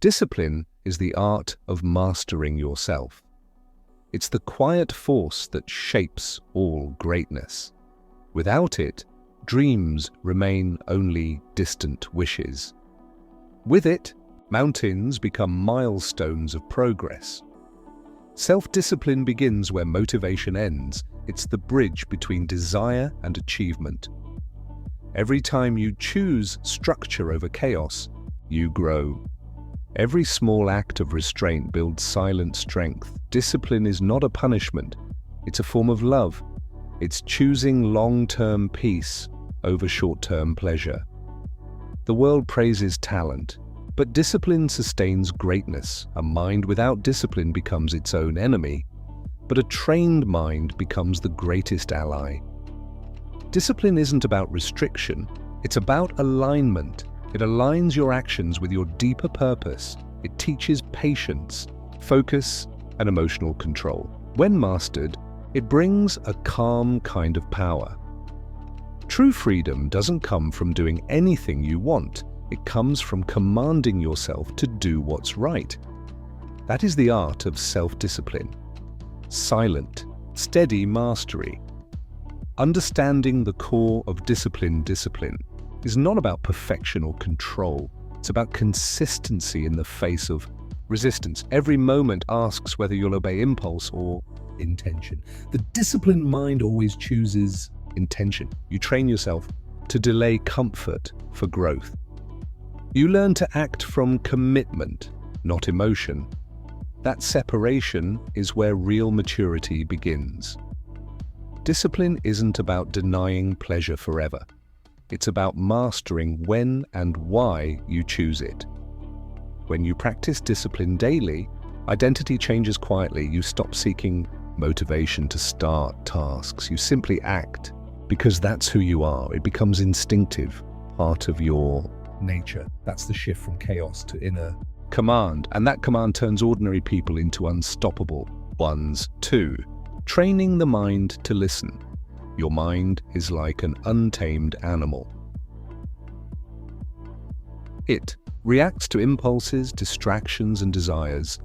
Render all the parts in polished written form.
Discipline is the art of mastering yourself. It's the quiet force that shapes all greatness. Without it, dreams remain only distant wishes. With it, mountains become milestones of progress. Self-discipline begins where motivation ends. It's the bridge between desire and achievement. Every time you choose structure over chaos, you grow. Every small act of restraint builds silent strength. Discipline is not a punishment. It's a form of love. It's choosing long-term peace over short-term pleasure. The world praises talent, but discipline sustains greatness. A mind without discipline becomes its own enemy, but a trained mind becomes the greatest ally. Discipline isn't about restriction, it's about alignment. It aligns your actions with your deeper purpose. It teaches patience, focus, and emotional control. When mastered, it brings a calm kind of power. True freedom doesn't come from doing anything you want. It comes from commanding yourself to do what's right. That is the art of self-discipline. Silent, steady mastery. Understanding the core of discipline is not about perfection or control. It's about consistency in the face of resistance. Every moment asks whether you'll obey impulse or intention. The disciplined mind always chooses intention. You train yourself to delay comfort for growth. You learn to act from commitment, not emotion. That separation is where real maturity begins. Discipline isn't about denying pleasure forever. It's about mastering when and why you choose it. When you practice discipline daily, identity changes quietly. You stop seeking motivation to start tasks. You simply act because that's who you are. It becomes instinctive, part of your nature. That's the shift from chaos to inner command. And that command turns ordinary people into unstoppable ones too. Training the mind to listen. Your mind is like an untamed animal. It reacts to impulses, distractions, and desires.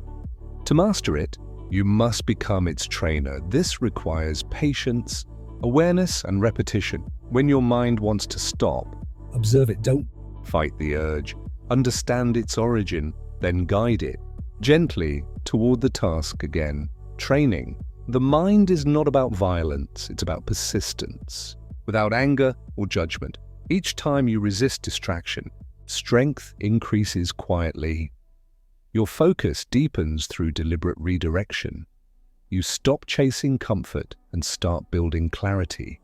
To master it, you must become its trainer. This requires patience, awareness, and repetition. When your mind wants to stop, observe it. Don't fight the urge. Understand its origin, then guide it gently toward the task again. Training. The mind is not about violence, it's about persistence, without anger or judgment. Each time you resist distraction, strength increases quietly. Your focus deepens through deliberate redirection. You stop chasing comfort and start building clarity.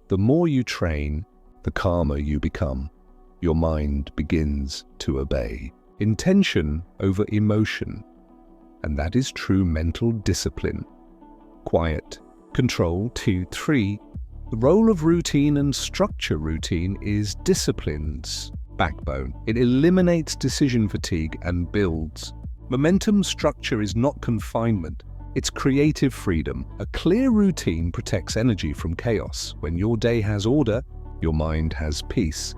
The more you train, the calmer you become. Your mind begins to obey. Intention over emotion. And that is true mental discipline. Quiet. Control. 2, 3. The role of routine and structure. Routine is discipline's backbone. It eliminates decision fatigue and builds momentum. Structure is not confinement. It's creative freedom. A clear routine protects energy from chaos. When your day has order, your mind has peace.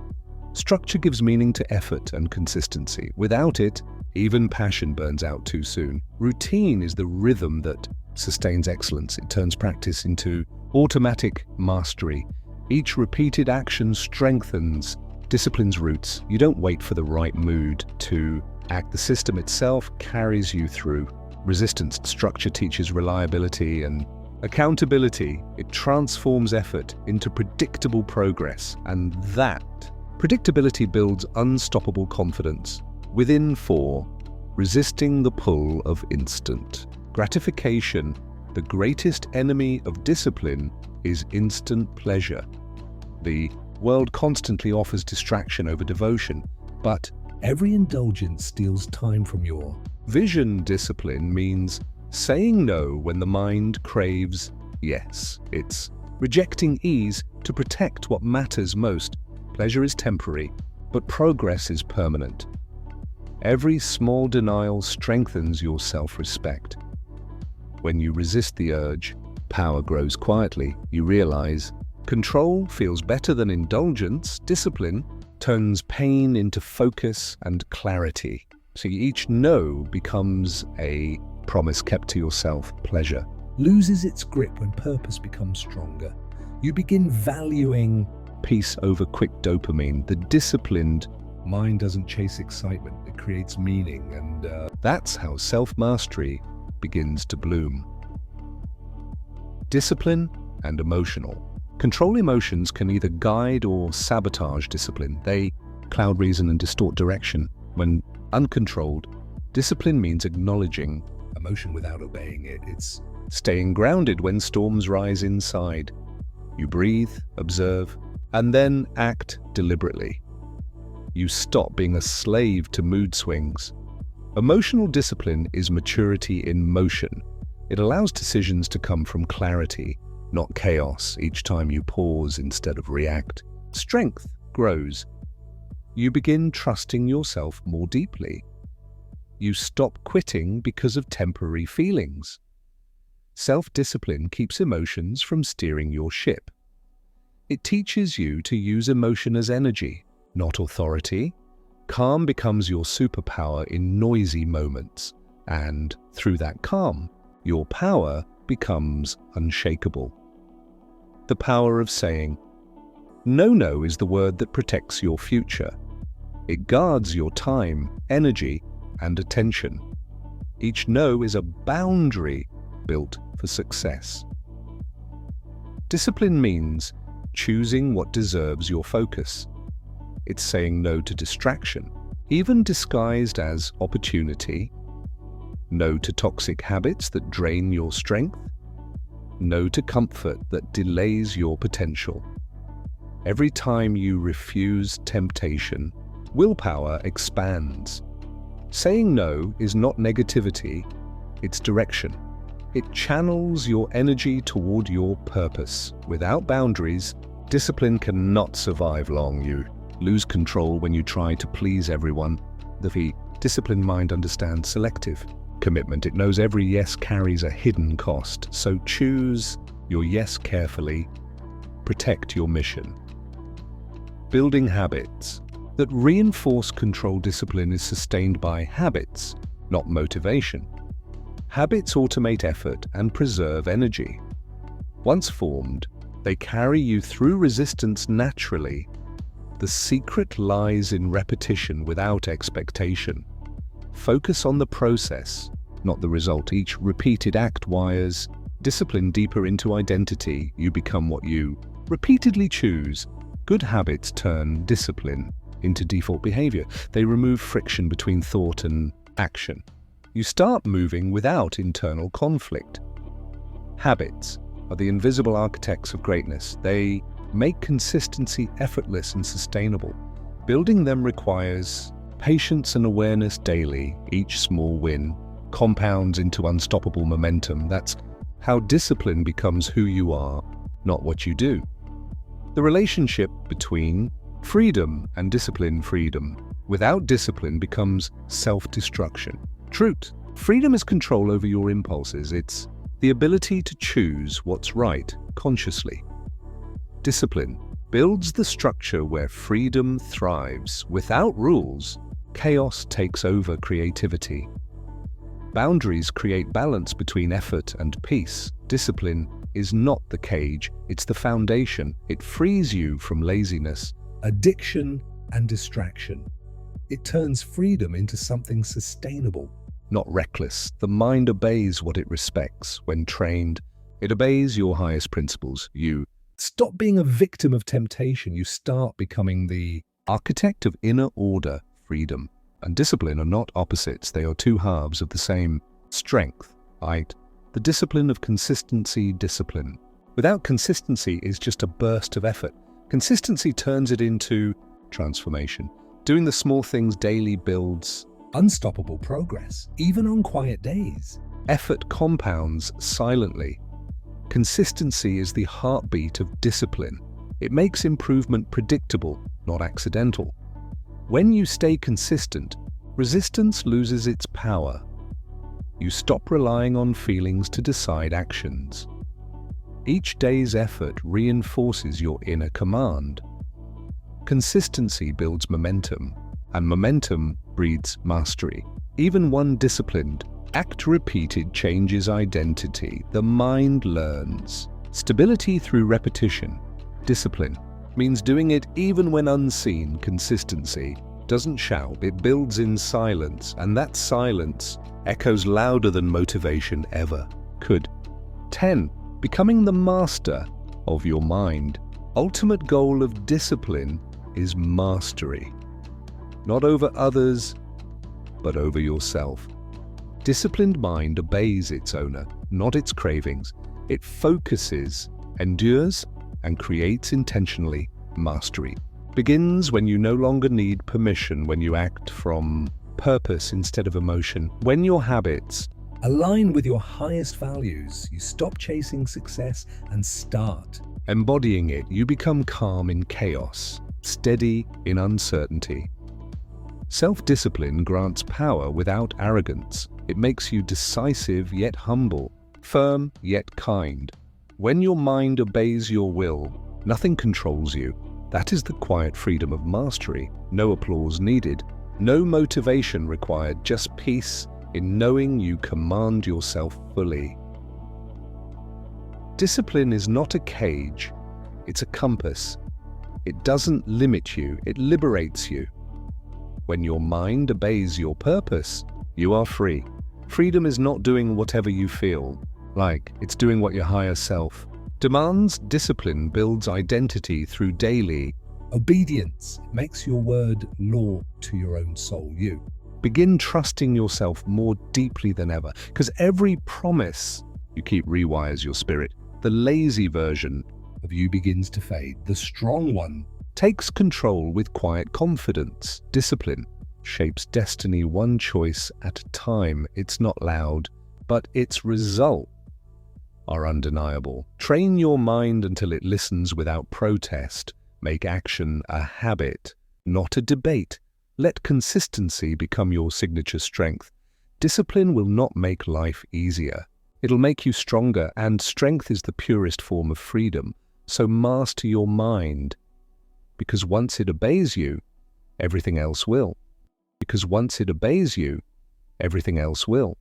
Structure gives meaning to effort and consistency. Without it, even passion burns out too soon. Routine is the rhythm that sustains excellence. It turns practice into automatic mastery. Each repeated action strengthens discipline's roots. You don't wait for the right mood to act. The system itself carries you through. Resistance. Structure teaches reliability and accountability. It transforms effort into predictable progress, and that predictability builds unstoppable confidence. Within 4, resisting the pull of instant gratification. The greatest enemy of discipline is instant pleasure. The world constantly offers distraction over devotion, but every indulgence steals time from your vision. Discipline means saying no when the mind craves yes. It's rejecting ease to protect what matters most. Pleasure is temporary, but progress is permanent. Every small denial strengthens your self-respect. When you resist the urge, power grows quietly. You realize control feels better than indulgence. Discipline turns pain into focus and clarity. See, each no becomes a promise kept to yourself. Pleasure loses its grip when purpose becomes stronger. You begin valuing peace over quick dopamine. The disciplined mind doesn't chase excitement, it creates meaning, and that's how self-mastery begins to bloom. Discipline and emotional. Control emotions can either guide or sabotage discipline. They cloud reason and distort direction. When uncontrolled, discipline means acknowledging emotion without obeying it. It's staying grounded when storms rise inside. You breathe, observe, and then act deliberately. You stop being a slave to mood swings. Emotional discipline is maturity in motion. It allows decisions to come from clarity, not chaos, each time you pause instead of react. Strength grows. You begin trusting yourself more deeply. You stop quitting because of temporary feelings. Self-discipline keeps emotions from steering your ship. It teaches you to use emotion as energy, not authority. Calm becomes your superpower in noisy moments, and through that calm, your power becomes unshakable. The power of saying, no is the word that protects your future. It guards your time, energy, and attention. Each no is a boundary built for success. Discipline means choosing what deserves your focus. It's saying no to distraction, even disguised as opportunity. No to toxic habits that drain your strength. No to comfort that delays your potential. Every time you refuse temptation, willpower expands. Saying no is not negativity, it's direction. It channels your energy toward your purpose. Without boundaries, discipline cannot survive long. You lose control when you try to please everyone. The disciplined mind understands selective commitment. It knows every yes carries a hidden cost. So choose your yes carefully. Protect your mission. Building habits that reinforce control. Discipline is sustained by habits, not motivation. Habits automate effort and preserve energy. Once formed, they carry you through resistance naturally. The secret lies in repetition without expectation. Focus on the process, not the result. Each repeated act wires discipline deeper into identity. You become what you repeatedly choose. Good habits turn discipline into default behavior. They remove friction between thought and action. You start moving without internal conflict. Habits are the invisible architects of greatness. They make consistency effortless and sustainable. Building them requires patience and awareness daily. Each small win compounds into unstoppable momentum. That's how discipline becomes who you are, not what you do. The relationship between freedom and discipline. Freedom without discipline becomes self-destruction. Truth. Freedom is control over your impulses. It's the ability to choose what's right consciously. Discipline builds the structure where freedom thrives. Without rules, chaos takes over creativity. Boundaries create balance between effort and peace. Discipline is not the cage, it's the foundation. It frees you from laziness, addiction, and distraction. It turns freedom into something sustainable, not reckless. The mind obeys what it respects. When trained, it obeys your highest principles. You stop being a victim of temptation. You start becoming the architect of inner order. Freedom and discipline are not opposites. They are two halves of the same strength. Right? The discipline of consistency. Discipline without consistency is just a burst of effort. Consistency turns it into transformation. Doing the small things daily builds unstoppable progress, even on quiet days. Effort compounds silently. Consistency is the heartbeat of discipline. It makes improvement predictable, not accidental. When you stay consistent, resistance loses its power. You stop relying on feelings to decide actions. Each day's effort reinforces your inner command. Consistency builds momentum, and momentum breeds mastery. Even one disciplined, act-repeated changes identity. The mind learns. Stability through repetition. Discipline means doing it even when unseen. Consistency doesn't shout, it builds in silence, and that silence echoes louder than motivation ever could. 10. Becoming the master of your mind. Ultimate goal of discipline is mastery. Not over others, but over yourself. Disciplined mind obeys its owner, not its cravings. It focuses, endures, and creates intentionally. Mastery begins when you no longer need permission, when you act from purpose instead of emotion. When your habits align with your highest values, you stop chasing success and start embodying it. You become calm in chaos, steady in uncertainty. Self-discipline grants power without arrogance. It makes you decisive yet humble, firm yet kind. When your mind obeys your will, nothing controls you. That is the quiet freedom of mastery. No applause needed, no motivation required, just peace in knowing you command yourself fully. Discipline is not a cage, it's a compass. It doesn't limit you, it liberates you. When your mind obeys your purpose, you are free. Freedom is not doing whatever you feel like, it's doing what your higher self demands. Discipline builds identity through daily obedience. It makes your word law to your own soul. You begin trusting yourself more deeply than ever, because every promise you keep rewires your spirit. The lazy version of you begins to fade. The strong one takes control with quiet confidence. Discipline shapes destiny one choice at a time. It's not loud, but its results are undeniable. Train your mind until it listens without protest. Make action a habit, not a debate. Let consistency become your signature strength. Discipline will not make life easier. It'll make you stronger, and strength is the purest form of freedom. So master your mind, because once it obeys you, everything else will. Because once it obeys you, everything else will.